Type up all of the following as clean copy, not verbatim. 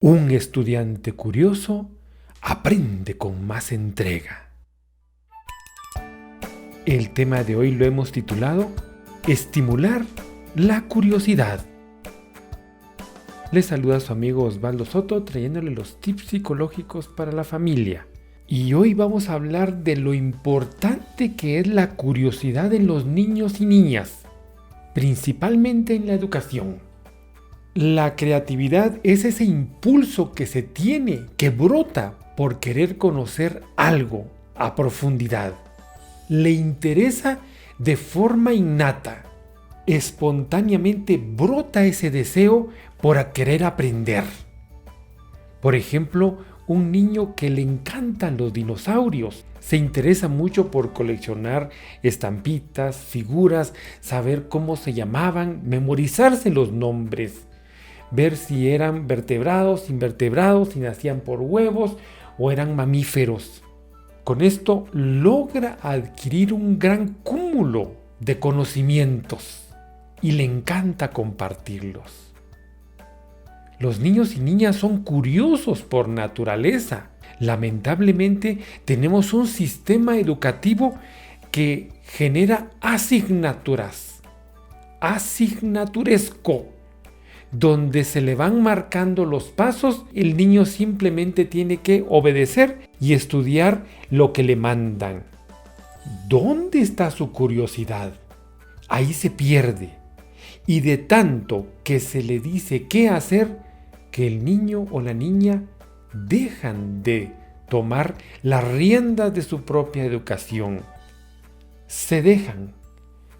Un estudiante curioso aprende con más entrega. El tema de hoy lo hemos titulado Estimular la curiosidad. Les saluda su amigo Osvaldo Soto trayéndole los tips psicológicos para la familia. Y hoy vamos a hablar de lo importante que es la curiosidad en los niños y niñas, principalmente en la educación. La creatividad es ese impulso que se tiene, que brota por querer conocer algo a profundidad. Le interesa de forma innata. Espontáneamente brota ese deseo por querer aprender. Por ejemplo, un niño que le encantan los dinosaurios se interesa mucho por coleccionar estampitas, figuras, saber cómo se llamaban, memorizarse los nombres, ver si eran vertebrados, invertebrados, si nacían por huevos o eran mamíferos. Con esto logra adquirir un gran cúmulo de conocimientos y le encanta compartirlos. Los niños y niñas son curiosos por naturaleza. Lamentablemente tenemos un sistema educativo que genera asignaturesco, donde se le van marcando los pasos, el niño simplemente tiene que obedecer y estudiar lo que le mandan. ¿Dónde está su curiosidad? Ahí se pierde. Y de tanto que se le dice qué hacer, que el niño o la niña dejan de tomar las riendas de su propia educación. Se dejan,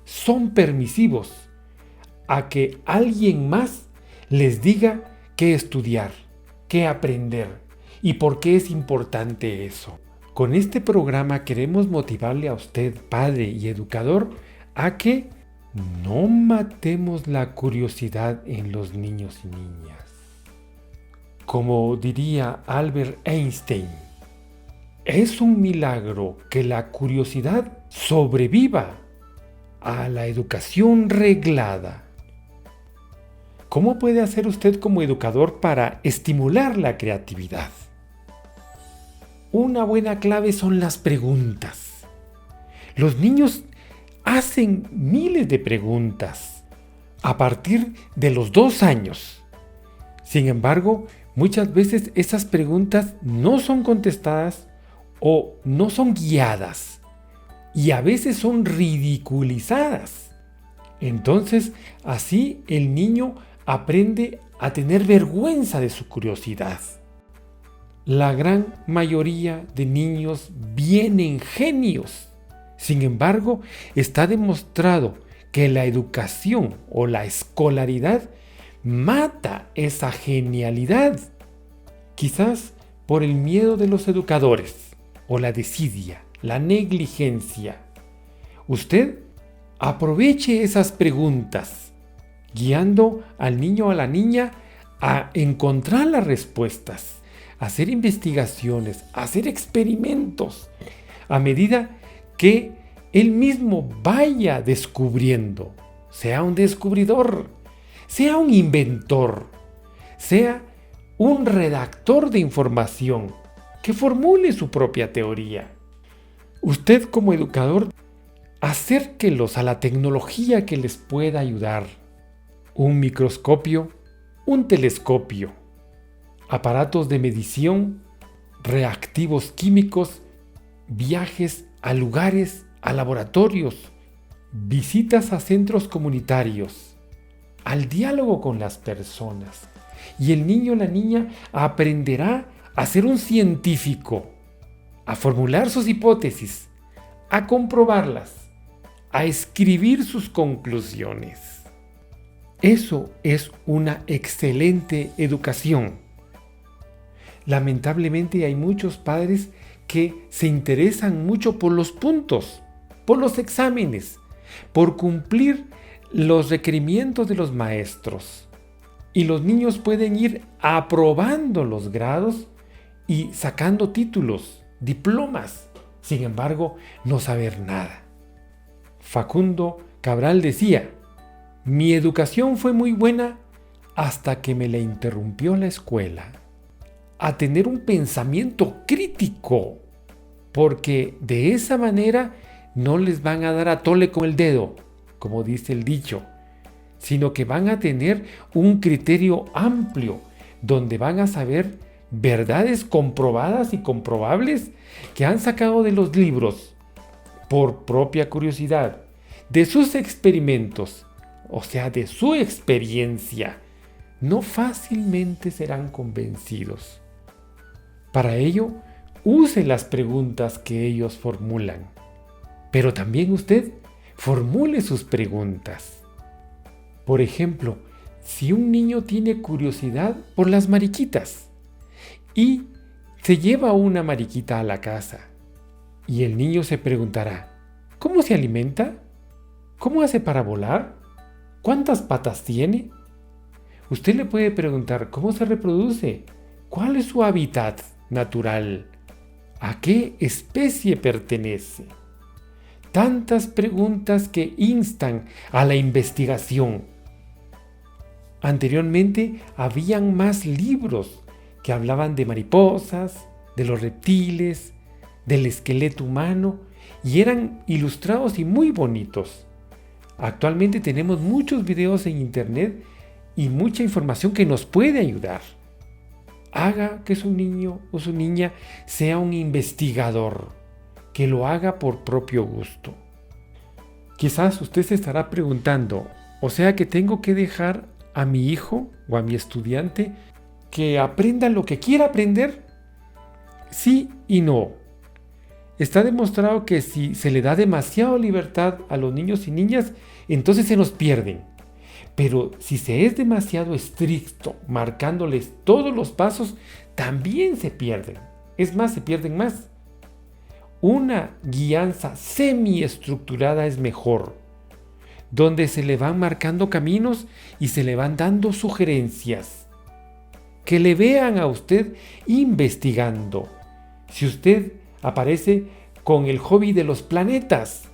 son permisivos a que alguien más les diga qué estudiar, qué aprender y por qué es importante eso. Con este programa queremos motivarle a usted, padre y educador, a que no matemos la curiosidad en los niños y niñas. Como diría Albert Einstein, es un milagro que la curiosidad sobreviva a la educación reglada. ¿Cómo puede hacer usted como educador para estimular la creatividad? Una buena clave son las preguntas. Los niños hacen miles de preguntas a partir de los 2 años. Sin embargo, muchas veces esas preguntas no son contestadas o no son guiadas y a veces son ridiculizadas. Entonces, así el niño aprende a tener vergüenza de su curiosidad. La gran mayoría de niños vienen genios. Sin embargo, está demostrado que la educación o la escolaridad mata esa genialidad. Quizás por el miedo de los educadores o la desidia, la negligencia. Usted aproveche esas preguntas, guiando al niño o a la niña a encontrar las respuestas, a hacer investigaciones, a hacer experimentos, a medida que él mismo vaya descubriendo, sea un descubridor, sea un inventor, sea un redactor de información, que formule su propia teoría. Usted como educador, acérquelos a la tecnología que les pueda ayudar. Un microscopio, un telescopio, aparatos de medición, reactivos químicos, viajes a lugares, a laboratorios, visitas a centros comunitarios, al diálogo con las personas. Y el niño o la niña aprenderá a ser un científico, a formular sus hipótesis, a comprobarlas, a escribir sus conclusiones. Eso es una excelente educación. Lamentablemente hay muchos padres que se interesan mucho por los puntos, por los exámenes, por cumplir los requerimientos de los maestros. Y los niños pueden ir aprobando los grados y sacando títulos, diplomas, sin embargo, no saber nada. Facundo Cabral decía: mi educación fue muy buena hasta que me la interrumpió la escuela. a tener un pensamiento crítico, porque de esa manera no les van a dar a tole con el dedo, como dice el dicho, sino que van a tener un criterio amplio, donde van a saber verdades comprobadas y comprobables que han sacado de los libros por propia curiosidad, de sus experimentos, o sea, de su experiencia. No fácilmente serán convencidos. Para ello, use las preguntas que ellos formulan, pero también usted formule sus preguntas. Por ejemplo, si un niño tiene curiosidad por las mariquitas y se lleva una mariquita a la casa, y el niño se preguntará, ¿cómo se alimenta? ¿Cómo hace para volar? ¿Cuántas patas tiene? Usted le puede preguntar cómo se reproduce, cuál es su hábitat natural, a qué especie pertenece. Tantas preguntas que instan a la investigación. Anteriormente habían más libros que hablaban de mariposas, de los reptiles, del esqueleto humano, y eran ilustrados y muy bonitos. Actualmente tenemos muchos videos en internet y mucha información que nos puede ayudar. Haga que su niño o su niña sea un investigador, que lo haga por propio gusto. Quizás usted se estará preguntando, o sea que tengo que dejar a mi hijo o a mi estudiante que aprenda lo que quiera aprender. Sí y no. Está demostrado que si se le da demasiada libertad a los niños y niñas, entonces se nos pierden. Pero si se es demasiado estricto, marcándoles todos los pasos, también se pierden. Es más, se pierden más. Una guianza semiestructurada es mejor, donde se le van marcando caminos y se le van dando sugerencias. Que le vean a usted investigando. Si usted aparece con el hobby de los planetas,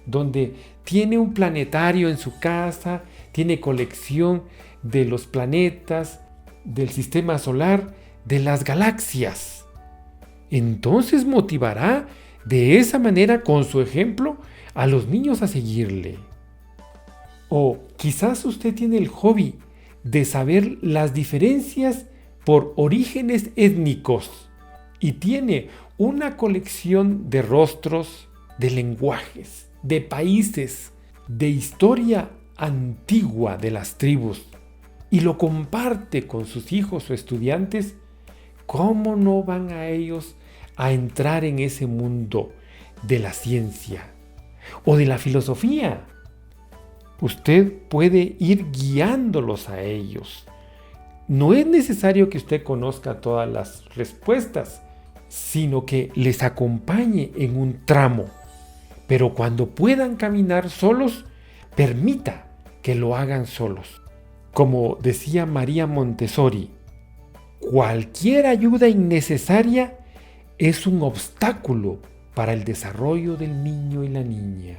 donde tiene un planetario en su casa, tiene colección de los planetas, del sistema solar, de las galaxias, entonces motivará de esa manera con su ejemplo a los niños a seguirle. O quizás usted tiene el hobby de saber las diferencias por orígenes étnicos y tiene una colección de rostros, de lenguajes, de países, de historia antigua de las tribus y lo comparte con sus hijos o estudiantes. ¿Cómo no van a ellos a entrar en ese mundo de la ciencia o de la filosofía? Usted puede ir guiándolos a ellos. No es necesario que usted conozca todas las respuestas, sino que les acompañe en un tramo. Pero cuando puedan caminar solos, permita que lo hagan solos. Como decía María Montessori, cualquier ayuda innecesaria es un obstáculo para el desarrollo del niño y la niña.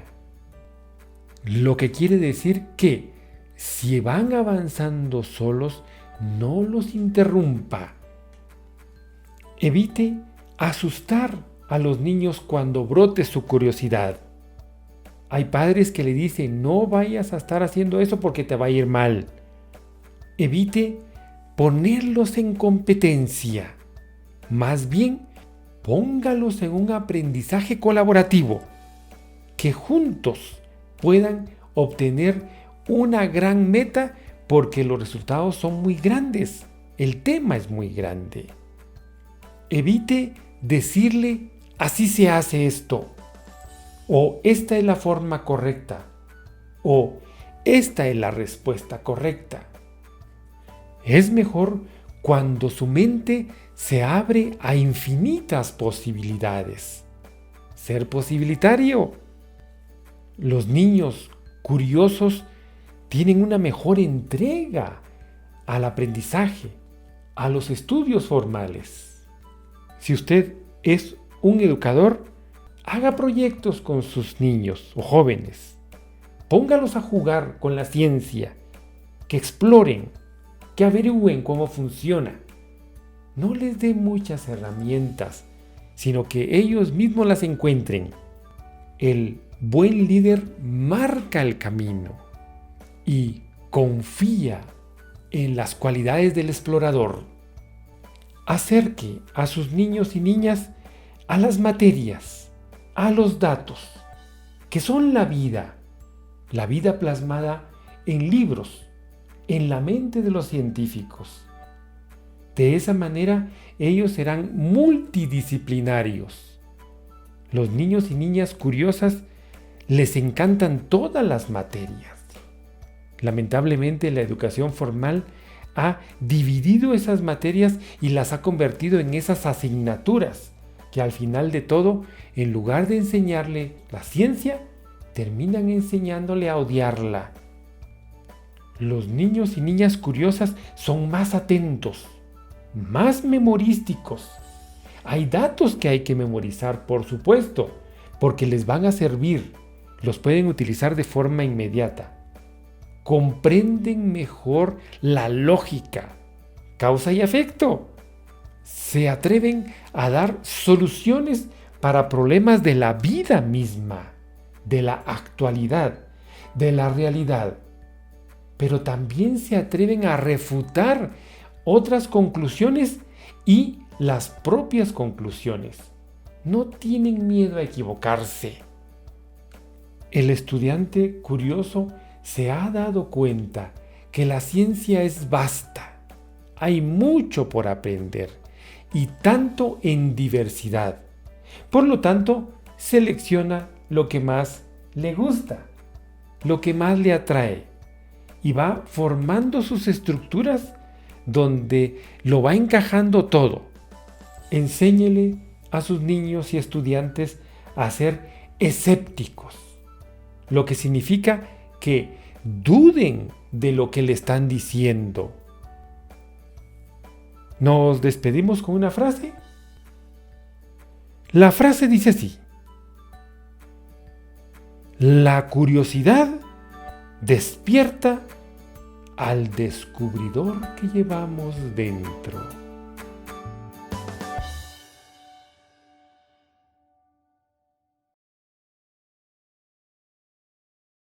Lo que quiere decir que si van avanzando solos, no los interrumpa. Evite asustar a los niños cuando brote su curiosidad. Hay padres que le dicen, no vayas a estar haciendo eso porque te va a ir mal. Evite ponerlos en competencia. Más bien, póngalos en un aprendizaje colaborativo, que juntos puedan obtener una gran meta porque los resultados son muy grandes. El tema es muy grande. Evite decirle, así se hace esto, o esta es la forma correcta, o esta es la respuesta correcta. Es mejor cuando su mente se abre a infinitas posibilidades. Ser posibilitario. Los niños curiosos tienen una mejor entrega al aprendizaje, a los estudios formales. Si usted es un educador, haga proyectos con sus niños o jóvenes. Póngalos a jugar con la ciencia, que exploren, que averigüen cómo funciona. no les dé muchas herramientas, sino que ellos mismos las encuentren. El buen líder marca el camino y confía en las cualidades del explorador. Acerque a sus niños y niñas a las materias, a los datos, que son la vida plasmada en libros, en la mente de los científicos. De esa manera, ellos serán multidisciplinarios. Los niños y niñas curiosas les encantan todas las materias. Lamentablemente, la educación formal ha dividido esas materias y las ha convertido en esas asignaturas que al final de todo, en lugar de enseñarle la ciencia, terminan enseñándole a odiarla. Los niños y niñas curiosas son más atentos, más memorísticos. Hay datos que hay que memorizar, por supuesto, porque les van a servir, los pueden utilizar de forma inmediata. Comprenden mejor la lógica, causa y efecto. Se atreven a dar soluciones para problemas de la vida misma, de la actualidad, de la realidad. Pero también se atreven a refutar otras conclusiones y las propias conclusiones. No tienen miedo a equivocarse. El estudiante curioso se ha dado cuenta que la ciencia es vasta. Hay mucho por aprender y tanto en diversidad. Por lo tanto, selecciona lo que más le gusta, lo que más le atrae y va formando sus estructuras donde lo va encajando todo. Enséñele a sus niños y estudiantes a ser escépticos, lo que significa que duden de lo que le están diciendo. Nos despedimos con una frase. La frase dice así: la curiosidad despierta al descubridor que llevamos dentro.